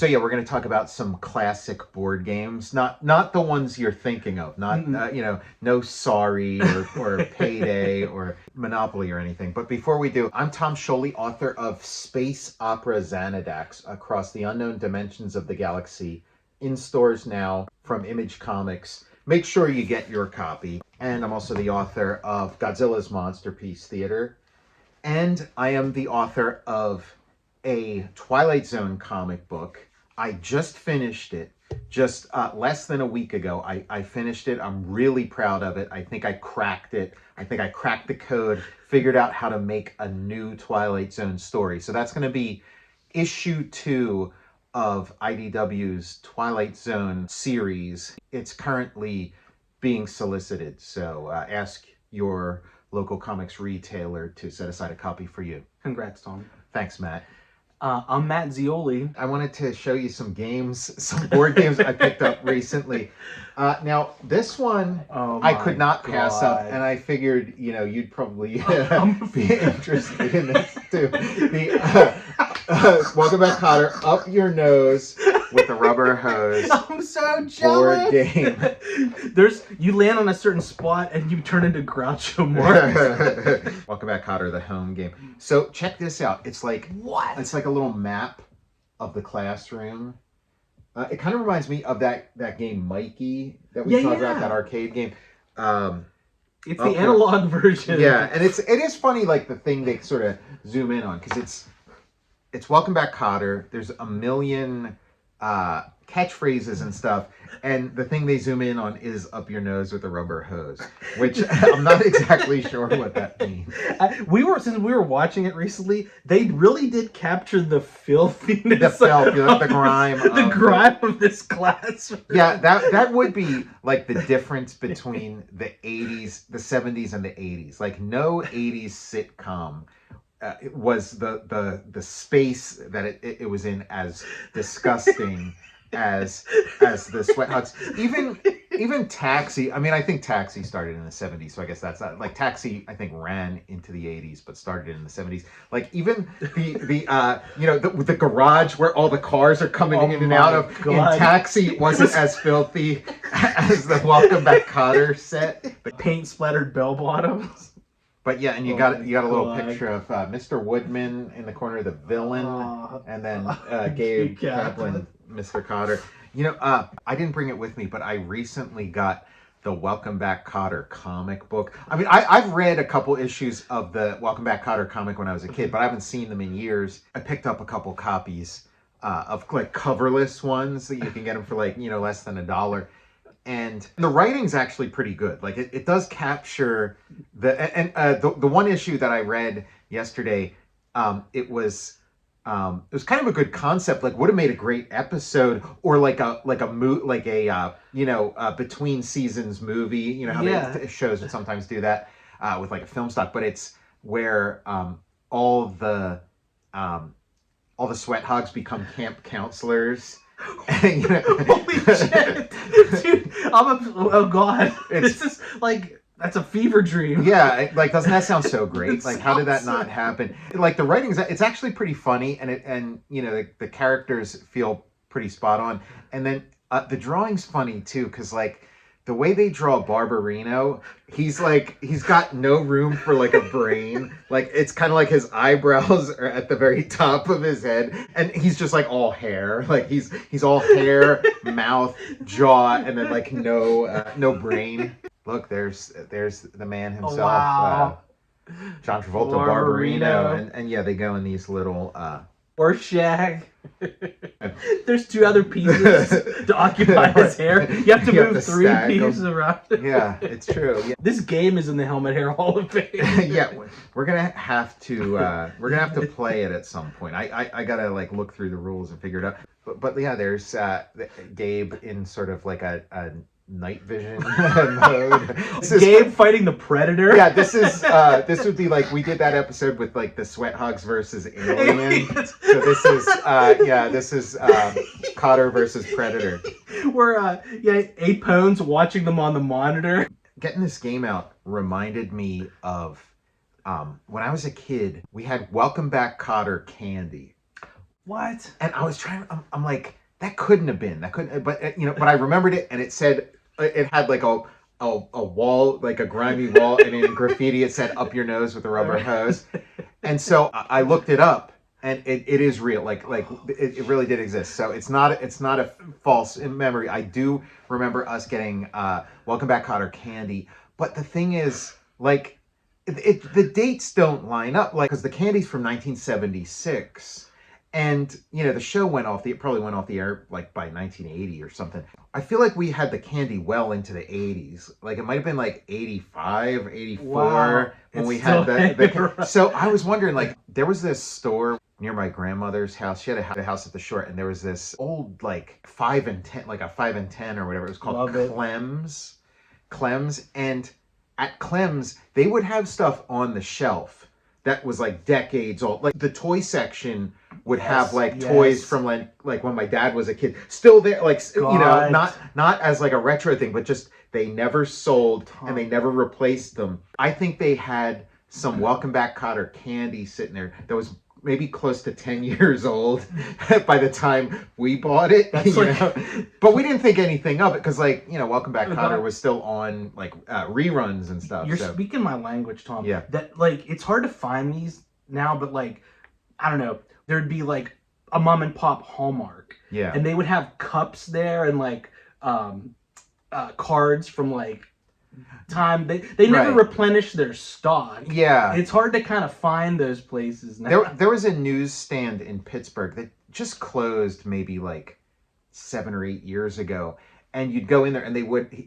So yeah, we're going to talk about some classic board games, not the ones you're thinking of, not no Sorry or Payday or Monopoly or anything. But before we do, I'm Tom Scioli, author of Space Opera Xanadax: Across the Unknown Dimensions of the Galaxy, in stores now from Image Comics. Make sure you get your copy. And I'm also the author of Godzilla's Monsterpiece Theater, and I am the author of a Twilight Zone comic book. I just finished it just less than a week ago. I finished it. I'm really proud of it. I think I cracked it. I think I cracked the code, figured out how to make a new Twilight Zone story. So that's going to be issue 2 of IDW's Twilight Zone series. It's currently being solicited. So ask your local comics retailer to set aside a copy for you. Congrats, Tom. Thanks, Matt. I'm Matt Zeoli. I wanted to show you some games, some board games I picked up recently. Now, this one I could not pass up, and I figured, you'd probably be interested in this too. Welcome Back, Kotter, Up Your Nose with a Rubber Hose. I'm so jealous. Board game. You land on a certain spot and you turn into Groucho Marx. Welcome Back, Kotter, the home game. So check this out. It's like what? It's like a little map of the classroom. It kind of reminds me of that game Mikey that we talked about, that arcade game. It's the analog version. Yeah, and it is funny, like the thing they sort of zoom in on, because it's Welcome Back, Kotter. There's a million catchphrases and stuff, and the thing they zoom in on is Up Your Nose with a Rubber Hose, which I'm not exactly sure what that means. Since we were watching it recently, they really did capture the filthiness, the grime, of this class. Yeah, that would be like the difference between the 80s, the 70s, and the 80s. Like no 80s sitcom. It was the space that it was in as disgusting as the Sweat Hogs. Even Taxi. I mean, I think Taxi started in the 70s, so I guess that's not, like Taxi. I think ran into the 80s, but started in the 70s. Like even the garage where all the cars are coming in and out of. In Taxi wasn't as filthy as the Welcome Back, Kotter set. The paint splattered bell bottoms. But yeah, and you got a little picture of Mr. Woodman in the corner, the villain, and then Gabe Kaplan, Mr. Kotter. I didn't bring it with me, but I recently got the Welcome Back, Kotter comic book. I mean, I've read a couple issues of the Welcome Back, Kotter comic when I was a kid, but I haven't seen them in years. I picked up a couple copies of like coverless ones that you can get them for like less than $1. And the writing's actually pretty good. Like it does capture the one issue that I read yesterday. It was kind of a good concept. Like would have made a great episode, or like a between seasons movie. You know how shows would sometimes do that with like a film stock. But it's where all the Sweat Hogs become camp counselors. Holy shit, dude! Oh god, this is like that's a fever dream. Yeah, like doesn't that sound so great? Like how did that not happen? Like the writing's it's actually pretty funny, and the characters feel pretty spot on, and then the drawing's funny too, because like the way they draw Barbarino, he's got no room for like a brain. Like it's kind of like his eyebrows are at the very top of his head, and he's just like all hair. Like he's all hair, mouth, jaw, and then like no brain. Look, there's the man himself, John Travolta, Barbarino, and yeah, they go in these little or shag. There's 2 other pieces to occupy his hair. You have to move 3 pieces around. Yeah, it's true. Yeah. This game is in the Helmet Hair Hall of Fame. Yeah, we're gonna have to play it at some point. I gotta like look through the rules and figure it out. But yeah, there's Gabe in sort of like a night vision mode. Gabe fighting the Predator. Yeah, this would be like we did that episode with like the Sweat Hogs versus Alien. So this is Kotter versus Predator. We're Apone's watching them on the monitor. Getting this game out reminded me of when I was a kid. We had Welcome Back, Kotter candy. What? And I was trying. I'm like, that couldn't have been. That couldn't. But but I remembered it, and it said it had like a wall, like a grimy wall, and in graffiti it said "up your nose with a rubber hose." And so I looked it up, and it is real. Like it really did exist. So it's not a false memory. I do remember us getting Welcome Back, Kotter candy. But the thing is, like, the dates don't line up. Like, because the candy's from 1976. And, the show it probably went off the air like by 1980 or something. I feel like we had the candy well into the 80s. Like it might have been like 85, 84 wow. when we had the So I was wondering, like, there was this store near my grandmother's house. She had a house at the shore, and there was this old like 5 and 10, like a 5 and 10 or whatever. It was called Clem's. And at Clem's, they would have stuff on the shelf that was like decades old. Like the toy section would have like toys from like when my dad was a kid, still there, like not as like a retro thing, but just they never sold and they never replaced them. I think they had some Welcome Back, Kotter candy sitting there that was maybe close to 10 years old by the time we bought it. But we didn't think anything of it because, like, Welcome Back, Kotter was still on like reruns and stuff. You're speaking my language, Tom. Yeah. That, like, it's hard to find these now, but like, I don't know, there'd be like a mom and pop Hallmark. Yeah. And they would have cups there and like cards from like time. They never replenish their stock. Yeah. It's hard to kind of find those places now. There was a newsstand in Pittsburgh that just closed maybe like 7 or 8 years ago. And you'd go in there and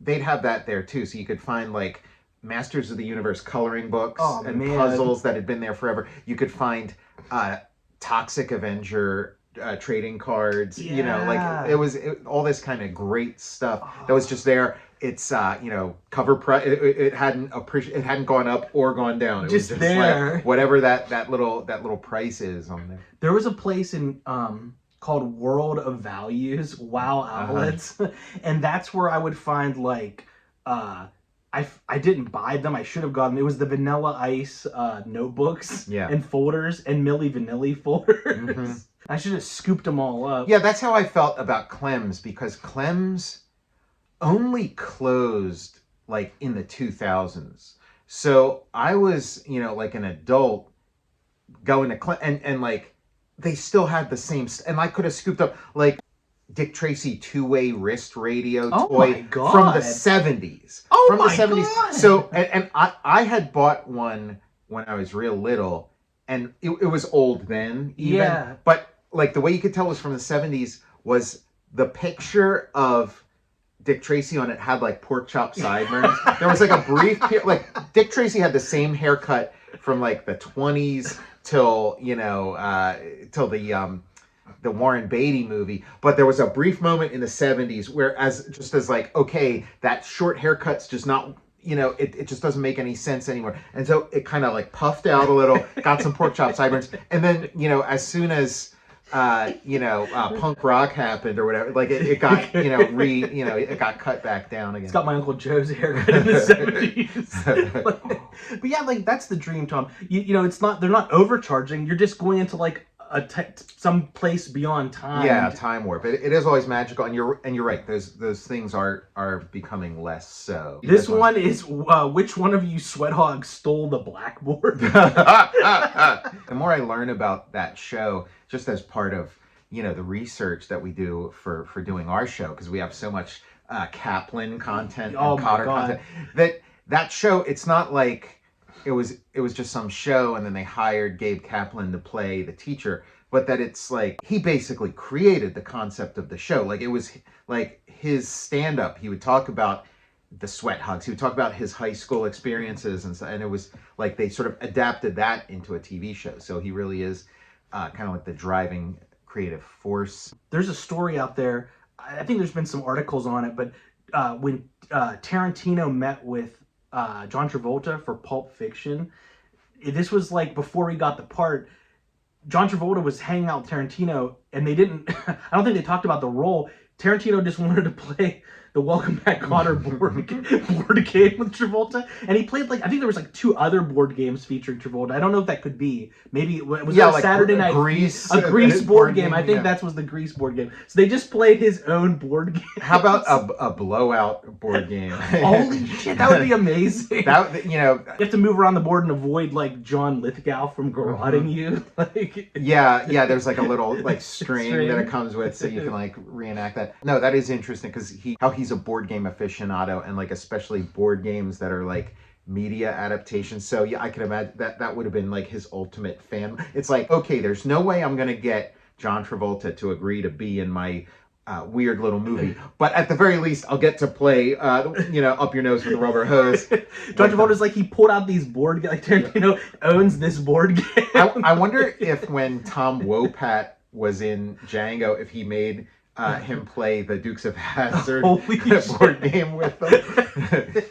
they'd have that there too. So you could find like Masters of the Universe coloring books and puzzles that had been there forever. You could find Toxic Avenger trading cards. Like it was all this kind of great stuff that was just there. It's cover price. It hadn't gone up or gone down. It was just there, like whatever that little price is on there. There was a place in called World of Values, Wow Outlets, and that's where I would find like I didn't buy them. I should have gotten them. It was the Vanilla Ice notebooks and folders and Milli Vanilli folders. Mm-hmm. I should have scooped them all up. Yeah, that's how I felt about Clem's, because Clem's only closed like in the 2000s. So I was, like an adult going to Clem's and like they still had the same and I could have scooped up like Dick Tracy two-way wrist radio toy from the 70s. Oh my God. So and I had bought one when I was real little, and it was old then even. Yeah. But like the way you could tell it was from the 70s was the picture of Dick Tracy on it had like pork chop sideburns. There was like a brief like Dick Tracy had the same haircut from like the 20s till till the Warren Beatty movie, but there was a brief moment in the 70s where as like, okay, that short haircut's just not, it just doesn't make any sense anymore. And so it kind of like puffed out a little, got some pork chop sideburns. And then, as soon as, punk rock happened or whatever, like it got, it got cut back down again. It's got my Uncle Joe's haircut in the 70s. But yeah, like that's the dream, Tom. They're not overcharging. You're just going into like some place beyond time. Yeah, time warp. It is always magical, and you're right. Those things are becoming less so. This one is which one of you sweat hogs stole the blackboard? The more I learn about that show, just as part of the research that we do for doing our show, because we have so much Kaplan content and Kotter content, that show, it's not like it was just some show and then they hired Gabe Kaplan to play the teacher, but that it's like he basically created the concept of the show. Like it was like his stand-up. He would talk about the sweat hugs. He would talk about his high school experiences and it was like they sort of adapted that into a TV show. So he really is kind of like the driving creative force. There's a story out there. I think there's been some articles on it, but when Tarantino met with John Travolta for Pulp Fiction, this was like before he got the part. John Travolta was hanging out with Tarantino, and they didn't I don't think they talked about the role. Tarantino just wanted to play the Welcome Back Kotter board game with Travolta, and he played like I think there was like 2 other board games featuring Travolta. I don't know if that could be. Maybe it was a like Saturday night Grease, a Grease board game. I think that was the Grease board game. So they just played his own board game. How about a blowout board game? Holy shit, that would be amazing. That you have to move around the board and avoid like John Lithgow from garroting you. Like yeah. There's like a little like string that it comes with, so you can like reenact that. No, that is interesting because he's a board game aficionado, and like especially board games that are like media adaptations. So yeah, I could imagine that would have been like his ultimate fan. It's like, okay, there's no way I'm gonna get John Travolta to agree to be in my weird little movie, but at the very least I'll get to play up your nose with a rubber hose. John Travolta's like, he pulled out these board games, like Tarantino owns this board game. I wonder if when Tom Wopat was in Django, if he made him play the Dukes of Hazzard board game with them.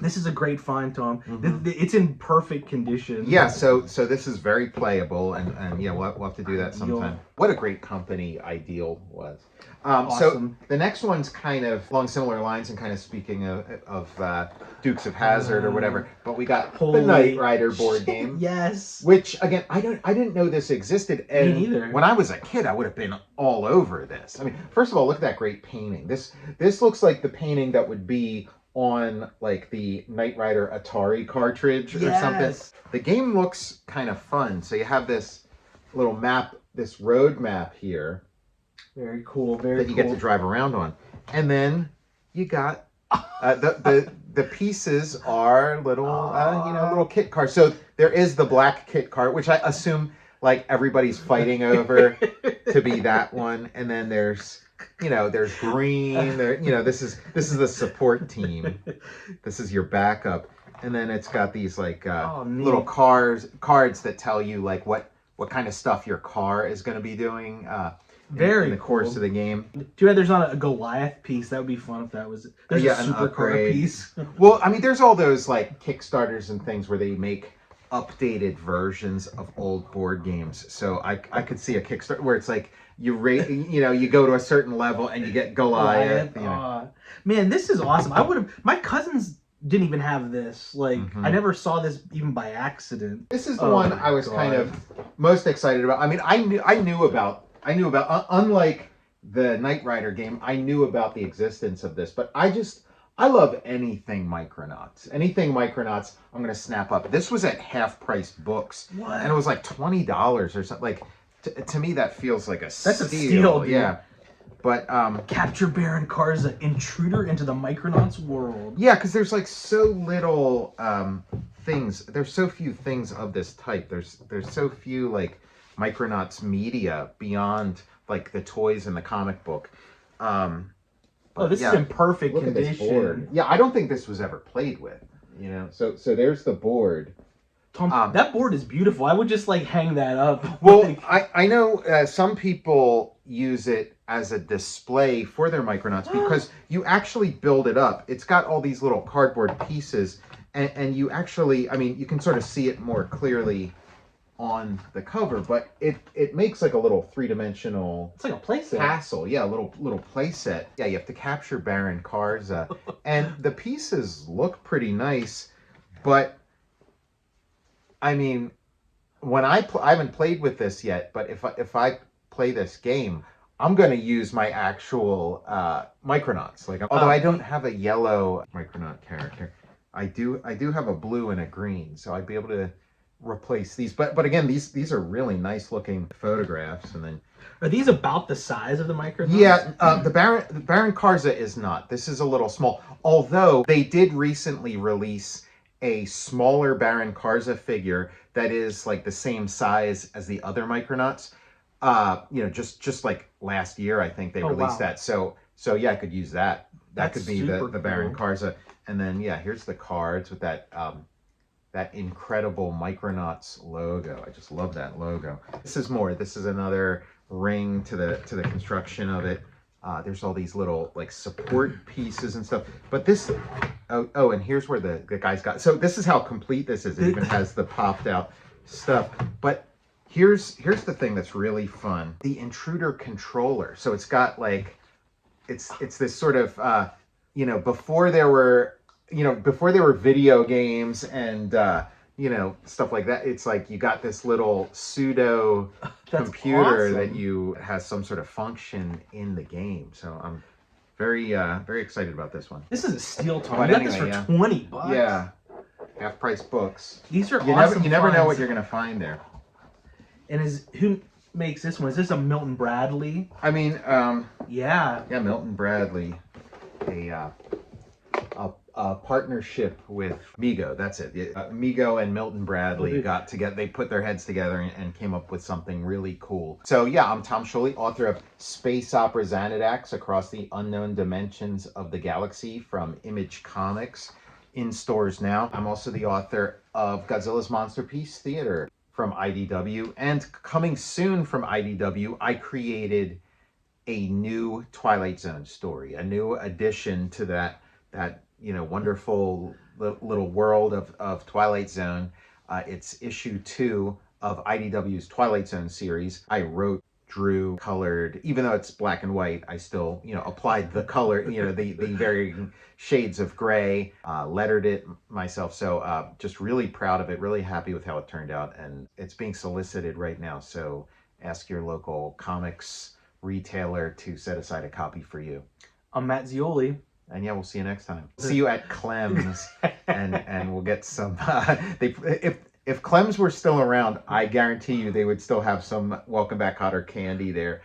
This is a great find, Tom. Mm-hmm. It's in perfect condition. Yeah, so this is very playable, and yeah, we'll have to do that sometime. What a great company Ideal was. Awesome. So the next one's kind of along similar lines and kind of speaking of Dukes of Hazzard or whatever, but we got the Knight Rider board game. Yes. Which again, I didn't know this existed. And me neither. When I was a kid, I would have been all over this. I mean, first of all, look at that great painting. This looks like the painting that would be on like the Knight Rider Atari cartridge or something. The game looks kind of fun. So you have this little map, this road map here. Very cool. That you get to drive around on, and then you got the pieces are little little kit cards. So there is the black kit card, which I assume like everybody's fighting over to be that one, and then there's green. This is the support team. This is your backup, and then it's got these like little cards that tell you like what kind of stuff your car is going to be doing. In the course of the game. Too bad there's not a Goliath piece. That would be fun if that was. There's a supercar piece. Well, I mean, there's all those like Kickstarters and things where they make updated versions of old board games. So I could see a Kickstarter where it's like you go to a certain level and you get Goliath. Man, this is awesome. My cousins didn't even have this. Like I never saw this even by accident. This is the one I was kind of most excited about. I mean, I knew about unlike the Knight Rider game, I knew about the existence of this, but I love anything Micronauts. Anything Micronauts, I'm going to snap up. This was at half-price books. What? And it was like $20 or something. Like, to me, that feels like a steal. That's a steal, dude. Yeah. But, Capture Baron Karza, intruder into the Micronauts world. Yeah, because there's like so little things. There's so few things of this type. There's so few, like, Micronauts media beyond like the toys and the comic book. This is in perfect condition. At this board. Yeah, I don't think this was ever played with. So there's the board. Tom, that board is beautiful. I would just like hang that up. Well, I know some people use it as a display for their Micronauts because you actually build it up. It's got all these little cardboard pieces, and you actually, I mean, you can sort of see it more clearly on the cover, but it makes like a little three-dimensional. It's like a playset. Castle, yeah, a little playset. Yeah, you have to capture Baron Karza, and the pieces look pretty nice, but I mean, when I haven't played with this yet, but if I play this game, I'm gonna use my actual Micronauts. Like, although I don't have a yellow Micronaut character, I do have a blue and a green, so I'd be able to replace these, but again, these are really nice looking photographs. And then are these about the size of the Micronauts? Yeah, the Baron Karza is not. This is a little small, although they did recently release a smaller Baron Karza figure that is like the same size as the other Micronauts. Just like last year, I think they released that. So yeah, I could use that. That could be the Baron Karza. And then yeah, here's the cards with that incredible Micronauts logo. I just love that logo. This is another ring to the construction of it. There's all these little like support pieces and stuff. But this, and here's where the guys got. So this is how complete this is. It even has the popped out stuff. But here's the thing that's really fun. The intruder controller. So it's got like it's this sort of before there were video games and stuff like that. It's like you got this little pseudo computer awesome. that you has some sort of function in the game. So I'm very excited about this one. This is a steal, Tom. But You got anyway, this for $20. Yeah, half price books. These are You awesome. you never know finds. what you're gonna find there. And who makes this one? Is this a Milton Bradley? I mean, Yeah. yeah, Milton Bradley, a partnership with Mego. That's it. Mego and Milton Bradley got together. They put their heads together and came up with something really cool. So yeah, I'm Tom Scioli, author of Space Opera Xanadax Across the Unknown Dimensions of the Galaxy from Image Comics, in stores now. I'm also the author of Godzilla's Monsterpiece Theater from IDW, and coming soon from IDW, I created a new Twilight Zone story, a new addition to that wonderful little world of Twilight Zone. It's issue 2 of IDW's Twilight Zone series. I wrote, drew, colored. Even though it's black and white, I still applied the color, the varying shades of gray, lettered it myself. So just really proud of it, really happy with how it turned out, and it's being solicited right now. So ask your local comics retailer to set aside a copy for you. I'm Matt Zeoli. And yeah, we'll see you next time. See you at Clem's, and we'll get some. If Clem's were still around, I guarantee you they would still have some Welcome Back Kotter candy there.